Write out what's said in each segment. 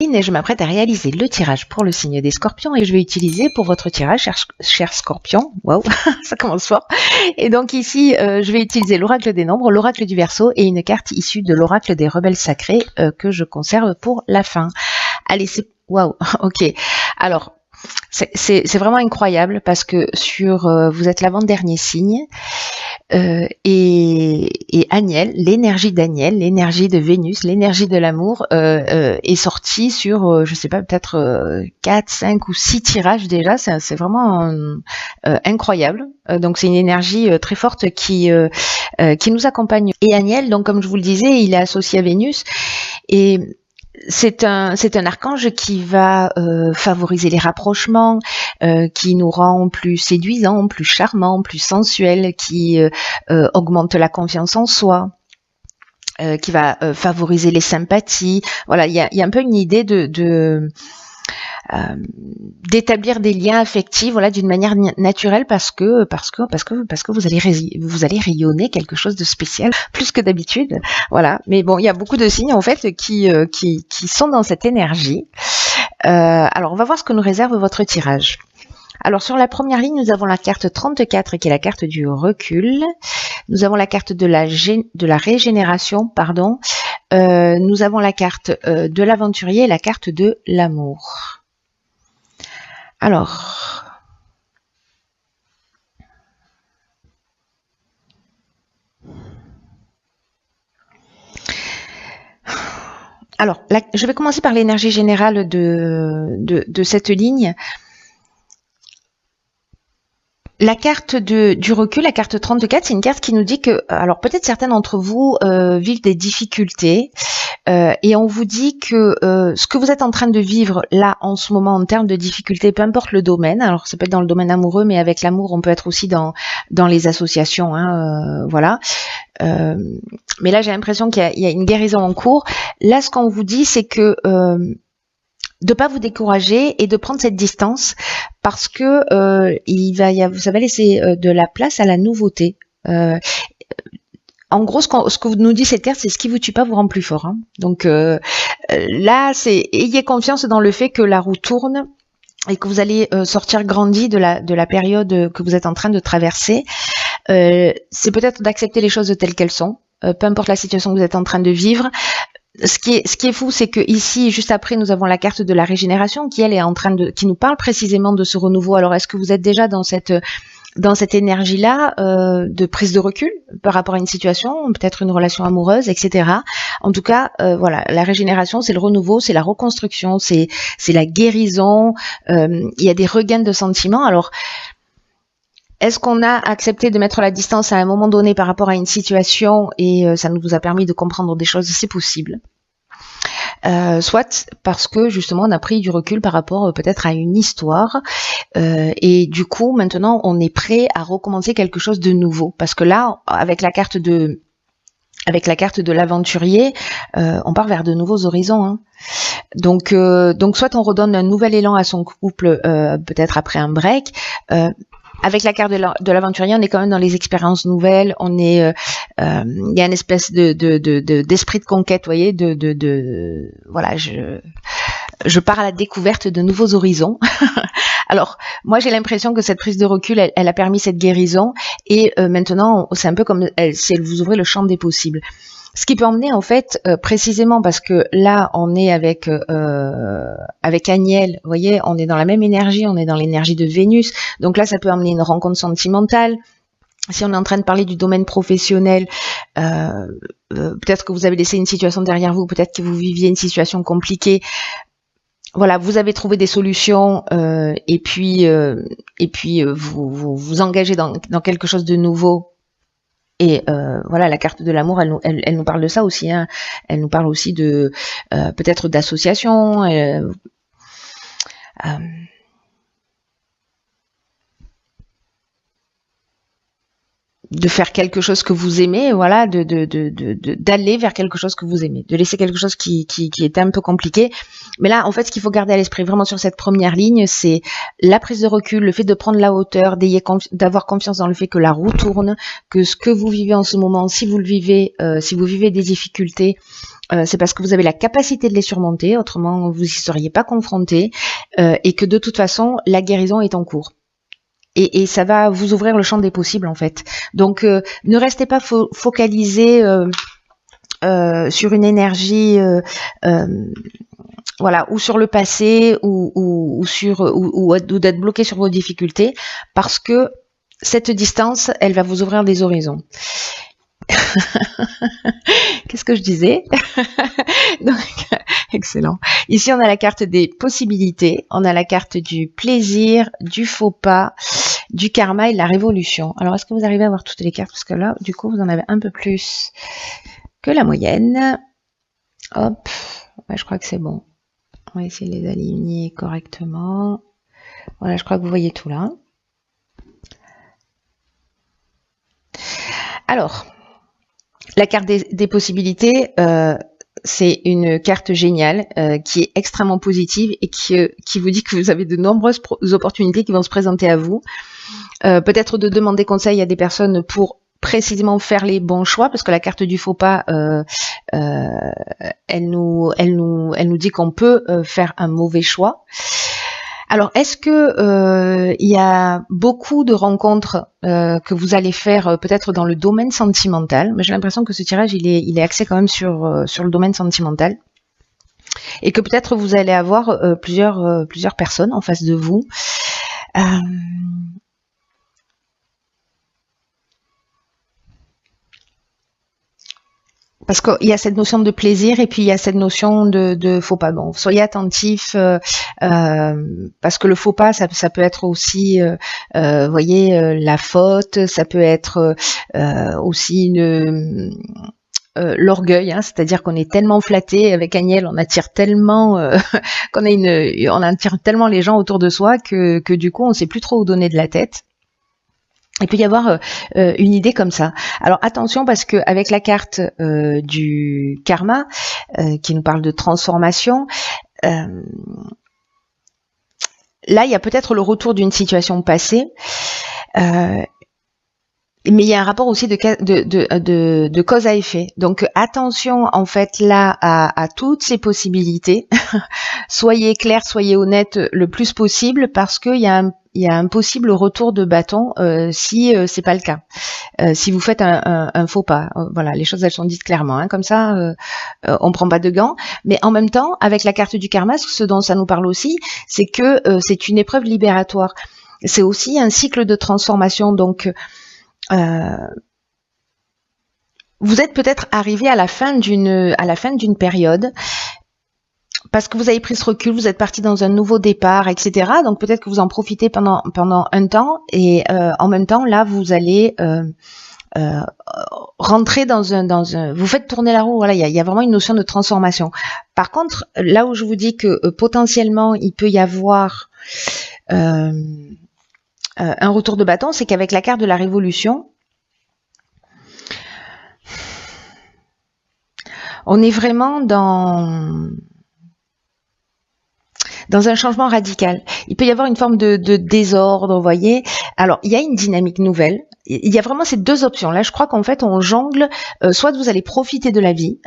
Et je m'apprête à réaliser le tirage pour le signe des scorpions et je vais utiliser pour votre tirage, cher scorpion, waouh, ça commence fort. Et donc ici, je vais utiliser l'oracle des nombres, l'oracle du Verseau et une carte issue de l'oracle des rebelles sacrés que je conserve pour la fin. Allez, c'est waouh, ok. Alors, c'est vraiment incroyable parce que vous êtes l'avant-dernier signe. Et Aniel, l'énergie d'Aniel, l'énergie de Vénus, l'énergie de l'amour est sortie sur, je sais pas, peut-être 4, 5 ou 6 tirages déjà. C'est vraiment incroyable. Donc c'est une énergie très forte qui nous accompagne. Et Aniel, donc comme je vous le disais, il est associé à Vénus et c'est un archange qui va favoriser les rapprochements, qui nous rend plus séduisants, plus charmants, plus sensuels, qui augmente la confiance en soi, qui va favoriser les sympathies. Voilà, il y a un peu une idée d'établir des liens affectifs, voilà, d'une manière naturelle parce que vous allez rayonner quelque chose de spécial plus que d'habitude, voilà. Mais bon, il y a beaucoup de signes en fait qui sont dans cette énergie. Alors on va voir ce que nous réserve votre tirage. Alors sur la première ligne, nous avons la carte 34 qui est la carte du recul. Nous avons la carte de la régénération, pardon. Nous avons la carte de l'aventurier et la carte de l'amour. Alors, je vais commencer par l'énergie générale de cette ligne. La carte du recul, la carte 34, c'est une carte qui nous dit que, alors peut-être certains d'entre vous vivent des difficultés et on vous dit que ce que vous êtes en train de vivre là en ce moment en termes de difficultés, peu importe le domaine, alors ça peut être dans le domaine amoureux, mais avec l'amour on peut être aussi dans les associations, voilà. Mais là j'ai l'impression qu'il y a une guérison en cours. Là ce qu'on vous dit c'est que de pas vous décourager et de prendre cette distance parce que ça va laisser de la place à la nouveauté. En gros, ce que nous dit cette carte, c'est ce qui vous tue pas vous rend plus fort. Hein. Donc là, ayez confiance dans le fait que la roue tourne et que vous allez sortir grandi de la période que vous êtes en train de traverser. C'est peut-être d'accepter les choses telles qu'elles sont, peu importe la situation que vous êtes en train de vivre. Ce qui est fou, c'est que ici, juste après, nous avons la carte de la régénération qui, elle, est qui nous parle précisément de ce renouveau. Alors, est-ce que vous êtes déjà dans cette énergie-là de prise de recul par rapport à une situation, peut-être une relation amoureuse, etc. En tout cas, voilà, la régénération, c'est le renouveau, c'est la reconstruction, c'est la guérison. Il y a des regains de sentiments. Alors, est-ce qu'on a accepté de mettre la distance à un moment donné par rapport à une situation et ça nous a permis de comprendre des choses? C'est possible. Soit parce que justement on a pris du recul par rapport peut-être à une histoire et du coup maintenant on est prêt à recommencer quelque chose de nouveau parce que là avec la carte de l'aventurier, on part vers de nouveaux horizons. Hein. Donc soit on redonne un nouvel élan à son couple peut-être après un break. Avec la carte de l'aventurier, on est quand même dans les expériences nouvelles. On est, il y a une espèce d'esprit de conquête, vous voyez, voilà, je pars à la découverte de nouveaux horizons. Alors, moi, j'ai l'impression que cette prise de recul, elle a permis cette guérison. Et maintenant, c'est un peu comme si elle vous ouvrait le champ des possibles. Ce qui peut emmener, en fait, précisément parce que là, on est avec Aniel, vous voyez, on est dans la même énergie, on est dans l'énergie de Vénus. Donc là, ça peut emmener une rencontre sentimentale. Si on est en train de parler du domaine professionnel, peut-être que vous avez laissé une situation derrière vous, peut-être que vous viviez une situation compliquée. Voilà, vous avez trouvé des solutions et puis vous engagez dans quelque chose de nouveau. Et voilà, la carte de l'amour, elle nous parle de ça aussi. Hein. Elle nous parle aussi de peut-être d'association. de faire quelque chose que vous aimez, voilà, d'aller vers quelque chose que vous aimez, de laisser quelque chose qui est un peu compliqué. Mais là, en fait, ce qu'il faut garder à l'esprit vraiment sur cette première ligne, c'est la prise de recul, le fait de prendre la hauteur, d'avoir confiance dans le fait que la roue tourne, que ce que vous vivez en ce moment, si vous le vivez, si vous vivez des difficultés, c'est parce que vous avez la capacité de les surmonter, autrement vous y seriez pas confronté, et que de toute façon, la guérison est en cours. Et ça va vous ouvrir le champ des possibles en fait. Donc ne restez pas focalisé sur une énergie voilà, ou sur le passé ou d'être bloqué sur vos difficultés, parce que cette distance, elle va vous ouvrir des horizons. Qu'est-ce que je disais? Donc, excellent. Ici, on a la carte des possibilités, on a la carte du plaisir, du faux pas, du karma et de la révolution. Alors, est-ce que vous arrivez à voir toutes les cartes? Parce que là, du coup, vous en avez un peu plus que la moyenne. Hop, ouais, je crois que c'est bon. On va essayer de les aligner correctement. Voilà, je crois que vous voyez tout là. Alors, la carte des possibilités, c'est une carte géniale qui est extrêmement positive et qui vous dit que vous avez de nombreuses opportunités qui vont se présenter à vous. Peut-être de demander conseil à des personnes pour précisément faire les bons choix, parce que la carte du faux pas, elle nous dit qu'on peut faire un mauvais choix. Alors, est-ce que il y a beaucoup de rencontres que vous allez faire peut-être dans le domaine sentimental? Mais j'ai l'impression que ce tirage, il est axé quand même sur le domaine sentimental, et que peut-être vous allez avoir plusieurs personnes en face de vous. Parce qu'il y a cette notion de plaisir et puis il y a cette notion de faux pas. Bon, soyez attentifs parce que le faux pas, ça peut être aussi, voyez, la faute, ça peut être aussi l'orgueil, hein, c'est-à-dire qu'on est tellement flatté avec Agnelle, on attire tellement on attire tellement les gens autour de soi que du coup on sait plus trop où donner de la tête. Il peut y avoir une idée comme ça. Alors attention, parce que avec la carte du karma qui nous parle de transformation, là il y a peut-être le retour d'une situation passée, mais il y a un rapport aussi de cause à effet. Donc attention en fait là à toutes ces possibilités. Soyez clair, soyez honnête le plus possible, parce qu'il y a un possible retour de bâton si c'est pas le cas. Si vous faites un faux pas, voilà, les choses elles sont dites clairement, hein, comme ça on prend pas de gants. Mais en même temps, avec la carte du karma, ce dont ça nous parle aussi, c'est que c'est une épreuve libératoire. C'est aussi un cycle de transformation. Donc vous êtes peut-être arrivé à la fin d'une période, parce que vous avez pris ce recul, vous êtes parti dans un nouveau départ, etc. Donc peut-être que vous en profitez pendant un temps, et en même temps là vous allez rentrer dans un, vous faites tourner la roue. Voilà, il y a vraiment une notion de transformation. Par contre, là où je vous dis que potentiellement il peut y avoir un retour de bâton, c'est qu'avec la carte de la révolution, on est vraiment dans un changement radical. Il peut y avoir une forme de désordre, vous voyez. Alors, il y a une dynamique nouvelle. Il y a vraiment ces deux options. Là, je crois qu'en fait, on jongle. Soit vous allez profiter de la vie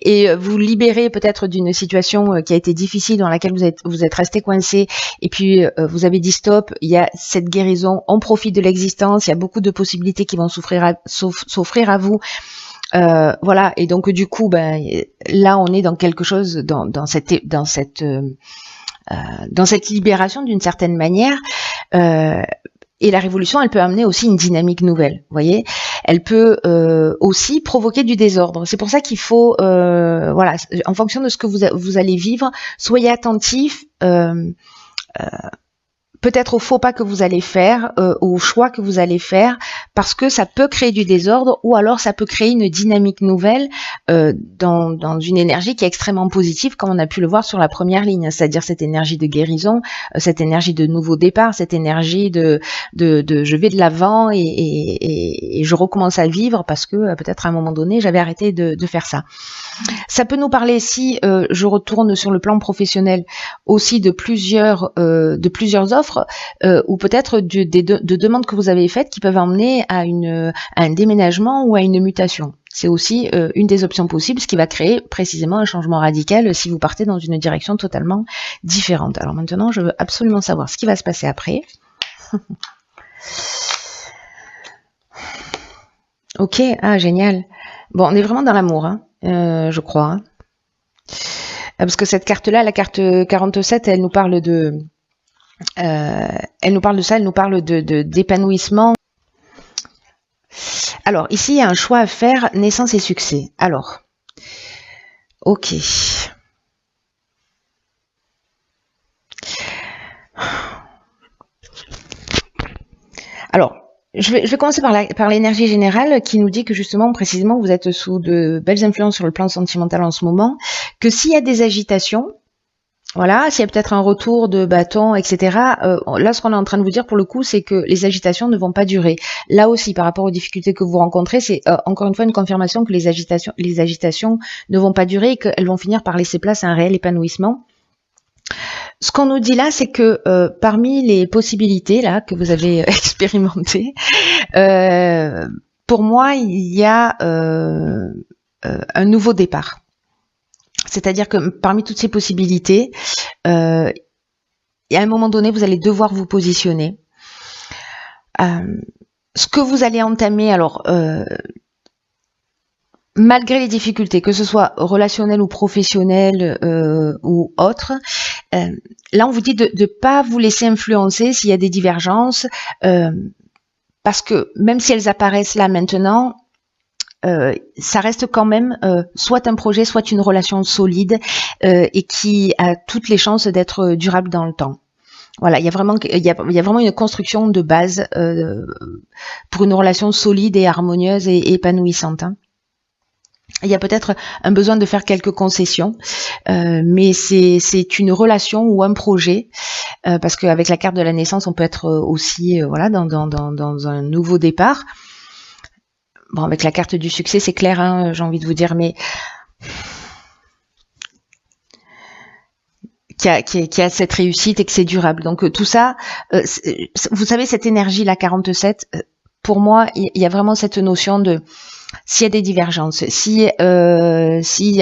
et vous libérer peut-être d'une situation qui a été difficile, dans laquelle vous êtes resté coincé, et puis vous avez dit stop, il y a cette guérison, on profite de l'existence, il y a beaucoup de possibilités qui vont s'offrir à vous. Voilà, et donc du coup, ben là, on est dans quelque chose, dans cette libération d'une certaine manière. Et la révolution, elle peut amener aussi une dynamique nouvelle. Vous voyez, elle peut aussi provoquer du désordre. C'est pour ça qu'il faut, voilà, en fonction de ce que vous allez vivre, soyez attentifs. peut-être au faux pas que vous allez faire, au choix que vous allez faire, parce que ça peut créer du désordre ou alors ça peut créer une dynamique nouvelle dans une énergie qui est extrêmement positive, comme on a pu le voir sur la première ligne, c'est-à-dire cette énergie de guérison, cette énergie de nouveau départ, cette énergie de je vais de l'avant et je recommence à vivre parce que peut-être à un moment donné j'avais arrêté de faire ça. Ça peut nous parler, si je retourne sur le plan professionnel, aussi de plusieurs offres ou peut-être de demandes que vous avez faites qui peuvent emmener à un déménagement ou à une mutation. C'est aussi une des options possibles, ce qui va créer précisément un changement radical si vous partez dans une direction totalement différente. Alors maintenant, je veux absolument savoir ce qui va se passer après. Ok, ah génial. Bon, on est vraiment dans l'amour, hein, je crois. Hein. Parce que cette carte-là, la carte 47, elle nous parle de... elle nous parle de ça, elle nous parle d'épanouissement. Alors, ici, il y a un choix à faire, naissance et succès. Alors, ok. Alors, je vais commencer par l'énergie générale qui nous dit que justement, précisément, vous êtes sous de belles influences sur le plan sentimental en ce moment, que s'il y a des agitations, voilà, s'il y a peut-être un retour de bâton, etc. Là, ce qu'on est en train de vous dire pour le coup, c'est que les agitations ne vont pas durer. Là aussi, par rapport aux difficultés que vous rencontrez, c'est encore une fois une confirmation que les agitations ne vont pas durer et qu'elles vont finir par laisser place à un réel épanouissement. Ce qu'on nous dit là, c'est que parmi les possibilités là que vous avez expérimentées, pour moi, il y a un nouveau départ. C'est-à-dire que parmi toutes ces possibilités, et à un moment donné, vous allez devoir vous positionner. Ce que vous allez entamer, alors, malgré les difficultés, que ce soit relationnelles ou professionnelles ou autres, là, on vous dit de ne pas vous laisser influencer s'il y a des divergences, parce que même si elles apparaissent là maintenant, ça reste quand même soit un projet, soit une relation solide et qui a toutes les chances d'être durable dans le temps. Voilà, il y a vraiment une construction de base pour une relation solide et harmonieuse et épanouissante. Hein. Il y a peut-être un besoin de faire quelques concessions, mais c'est une relation ou un projet, parce qu'avec la carte de la naissance, on peut être aussi voilà dans un nouveau départ. Bon, avec la carte du succès, c'est clair, hein, j'ai envie de vous dire, mais qui a cette réussite et que c'est durable. Donc tout ça, vous savez, cette énergie, la 47, pour moi, il y a vraiment cette notion de s'il y a des divergences, s'il y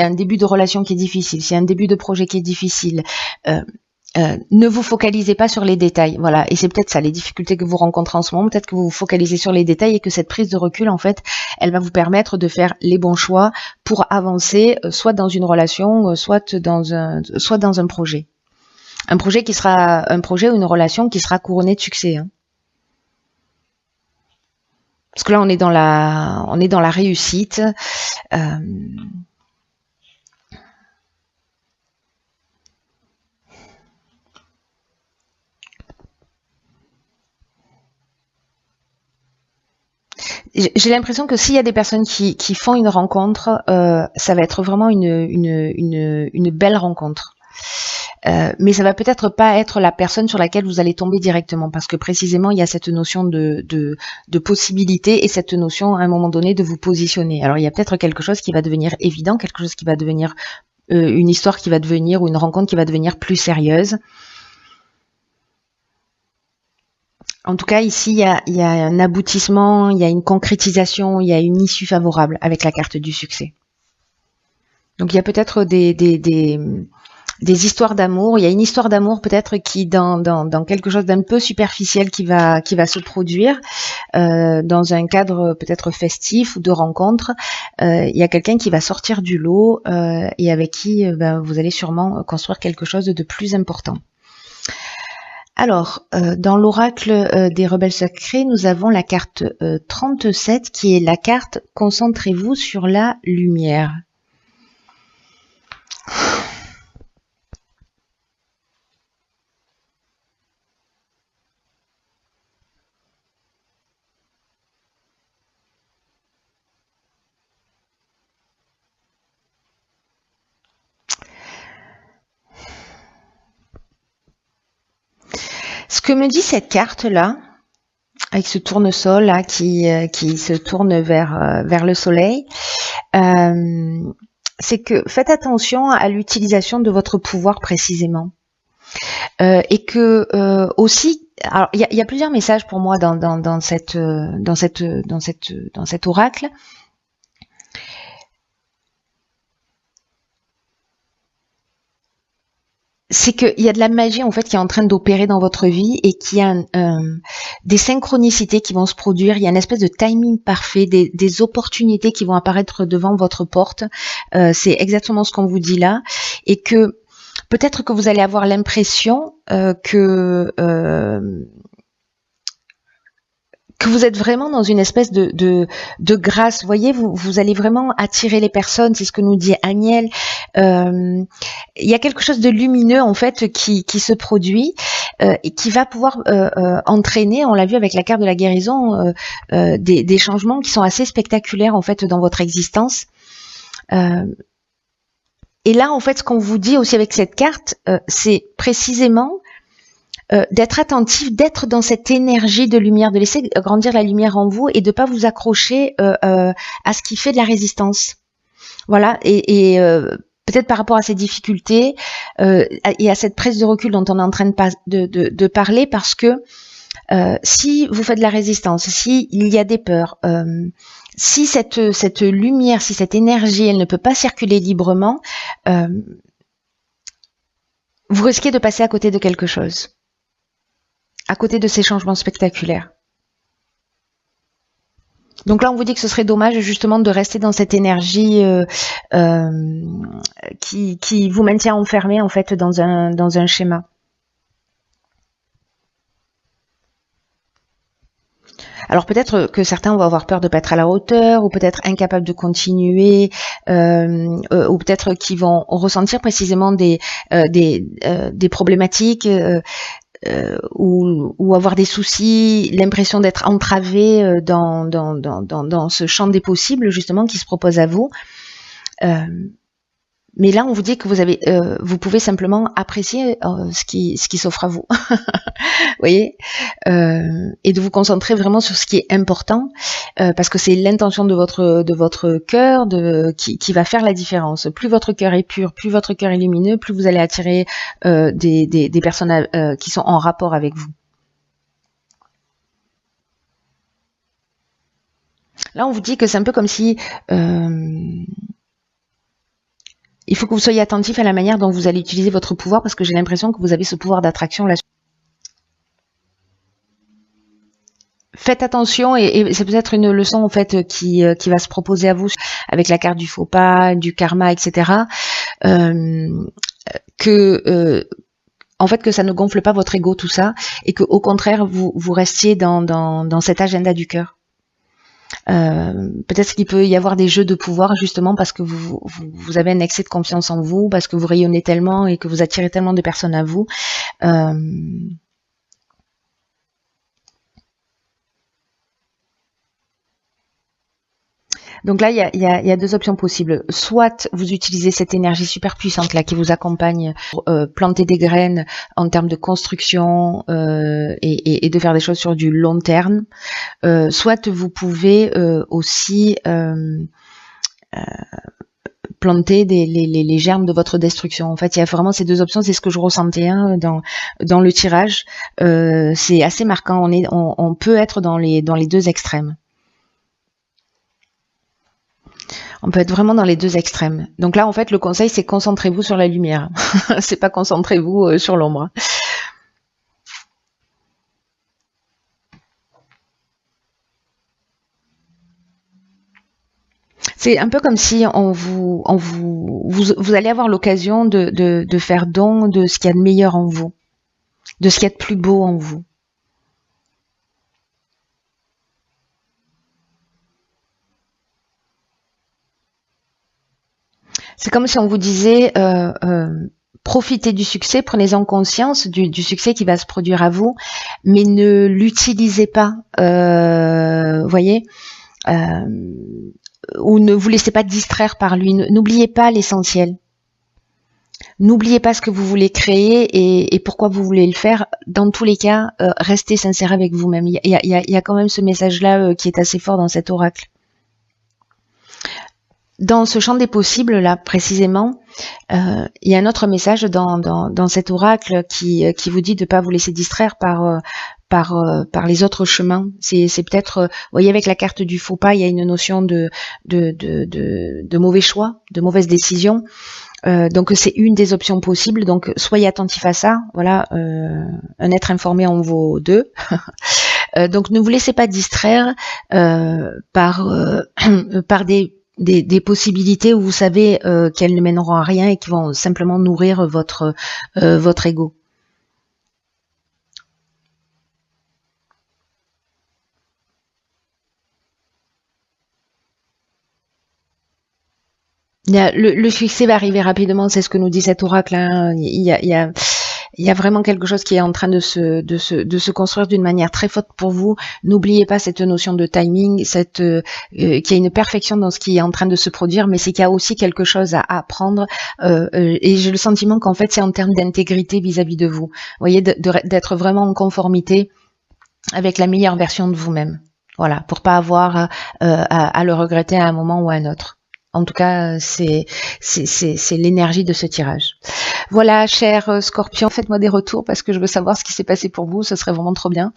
a un début de relation qui est difficile, s'il y a un début de projet qui est difficile, ne vous focalisez pas sur les détails, voilà. Et c'est peut-être ça, les difficultés que vous rencontrez en ce moment, peut-être que vous vous focalisez sur les détails et que cette prise de recul, en fait, elle va vous permettre de faire les bons choix pour avancer, soit dans une relation, soit dans un projet. Un projet qui sera un projet ou une relation qui sera couronnée de succès. Hein. Parce que là, on est dans la réussite. J'ai l'impression que s'il y a des personnes qui font une rencontre, ça va être vraiment une belle rencontre. Mais ça va peut-être pas être la personne sur laquelle vous allez tomber directement, parce que précisément il y a cette notion de possibilité et cette notion à un moment donné de vous positionner. Alors il y a peut-être quelque chose qui va devenir évident, quelque chose qui va devenir une histoire qui va devenir ou une rencontre qui va devenir plus sérieuse. En tout cas, ici, il y a un aboutissement, il y a une concrétisation, il y a une issue favorable avec la carte du succès. Donc il y a peut-être des histoires d'amour. Il y a une histoire d'amour peut-être qui dans quelque chose d'un peu superficiel qui va se produire dans un cadre peut-être festif ou de rencontre. Il y a quelqu'un qui va sortir du lot et avec qui vous allez sûrement construire quelque chose de plus important. Alors, dans l'oracle des rebelles sacrés, nous avons la carte 37 qui est la carte « Concentrez-vous sur la lumière ». Ce que me dit cette carte-là, avec ce tournesol là qui se tourne vers le soleil, c'est que faites attention à l'utilisation de votre pouvoir précisément. Et que aussi, alors il y a plusieurs messages pour moi dans cet oracle. C'est qu'il y a de la magie en fait qui est en train d'opérer dans votre vie et qu'il y a des synchronicités qui vont se produire. Il y a une espèce de timing parfait, des opportunités qui vont apparaître devant votre porte. C'est exactement ce qu'on vous dit là, et que peut-être que vous allez avoir l'impression que vous êtes vraiment dans une espèce de grâce. Vous voyez, vous allez vraiment attirer les personnes, c'est ce que nous dit Agnel. Il y a quelque chose de lumineux en fait qui se produit et qui va pouvoir entraîner, on l'a vu avec la carte de la guérison, des changements qui sont assez spectaculaires en fait dans votre existence. Et là, en fait, ce qu'on vous dit aussi avec cette carte, c'est précisément d'être attentif, d'être dans cette énergie de lumière, de laisser grandir la lumière en vous et de pas vous accrocher à ce qui fait de la résistance. Voilà, et peut-être par rapport à ces difficultés et à cette prise de recul dont on est en train de parler, parce que si vous faites de la résistance, si il y a des peurs, si cette lumière, si cette énergie, elle ne peut pas circuler librement, vous risquez de passer à côté de quelque chose. À côté de ces changements spectaculaires. Donc là, on vous dit que ce serait dommage justement de rester dans cette énergie qui vous maintient enfermé en fait dans un schéma. Alors peut-être que certains vont avoir peur de pas être à la hauteur, ou peut-être incapables de continuer, ou peut-être qu'ils vont ressentir précisément des problématiques. Ou avoir des soucis, l'impression d'être entravé dans ce champ des possibles justement qui se propose à vous. Mais là, on vous dit que vous pouvez simplement apprécier ce qui s'offre à vous, vous voyez, et de vous concentrer vraiment sur ce qui est important, parce que c'est l'intention de votre cœur qui va faire la différence. Plus votre cœur est pur, plus votre cœur est lumineux, plus vous allez attirer des personnes qui sont en rapport avec vous. Là, on vous dit que c'est un peu comme si il faut que vous soyez attentif à la manière dont vous allez utiliser votre pouvoir, parce que j'ai l'impression que vous avez ce pouvoir d'attraction là. Faites attention, et c'est peut-être une leçon en fait qui va se proposer à vous avec la carte du faux pas, du karma, etc. En fait, que ça ne gonfle pas votre ego, tout ça, et que au contraire vous restiez dans cet agenda du cœur. Peut-être qu'il peut y avoir des jeux de pouvoir justement parce que vous avez un excès de confiance en vous, parce que vous rayonnez tellement et que vous attirez tellement de personnes à vous. Donc là, il y a deux options possibles. Soit vous utilisez cette énergie super puissante là qui vous accompagne pour planter des graines en termes de construction et de faire des choses sur du long terme. Soit vous pouvez aussi planter les germes de votre destruction. En fait, il y a vraiment ces deux options. C'est ce que je ressentais dans le tirage. C'est assez marquant. On peut être dans les deux extrêmes. On peut être vraiment dans les deux extrêmes. Donc là, en fait, le conseil, c'est concentrez-vous sur la lumière. C'est pas concentrez-vous sur l'ombre. C'est un peu comme si vous allez avoir l'occasion de faire don de ce qu'il y a de meilleur en vous, de ce qu'il y a de plus beau en vous. C'est comme si on vous disait profitez du succès, prenez-en conscience du succès qui va se produire à vous, mais ne l'utilisez pas, voyez, ou ne vous laissez pas distraire par lui. N'oubliez pas l'essentiel. N'oubliez pas ce que vous voulez créer et pourquoi vous voulez le faire. Dans tous les cas, restez sincère avec vous-même. Il y a quand même ce message-là qui est assez fort dans cet oracle. Dans ce champ des possibles, là, précisément, il y a un autre message dans cet oracle qui vous dit de ne pas vous laisser distraire par les autres chemins. C'est peut-être, vous voyez, avec la carte du faux pas, il y a une notion de mauvais choix, de mauvaise décision. Donc c'est une des options possibles. Donc soyez attentif à ça. Voilà, un être informé en vaut deux. Donc ne vous laissez pas distraire par des possibilités où vous savez qu'elles ne mèneront à rien et qui vont simplement nourrir votre ego. Le succès va arriver rapidement, c'est ce que nous dit cet oracle. Hein. Il y a vraiment quelque chose qui est en train de se construire d'une manière très forte pour vous. N'oubliez pas cette notion de timing, qu'il y a une perfection dans ce qui est en train de se produire, mais c'est qu'il y a aussi quelque chose à apprendre. Et j'ai le sentiment qu'en fait, c'est en termes d'intégrité vis-à-vis de vous. Vous voyez, d'être vraiment en conformité avec la meilleure version de vous-même. Voilà, pour pas avoir à le regretter à un moment ou à un autre. En tout cas, c'est l'énergie de ce tirage. Voilà, cher Scorpion, faites-moi des retours parce que je veux savoir ce qui s'est passé pour vous. Ce serait vraiment trop bien.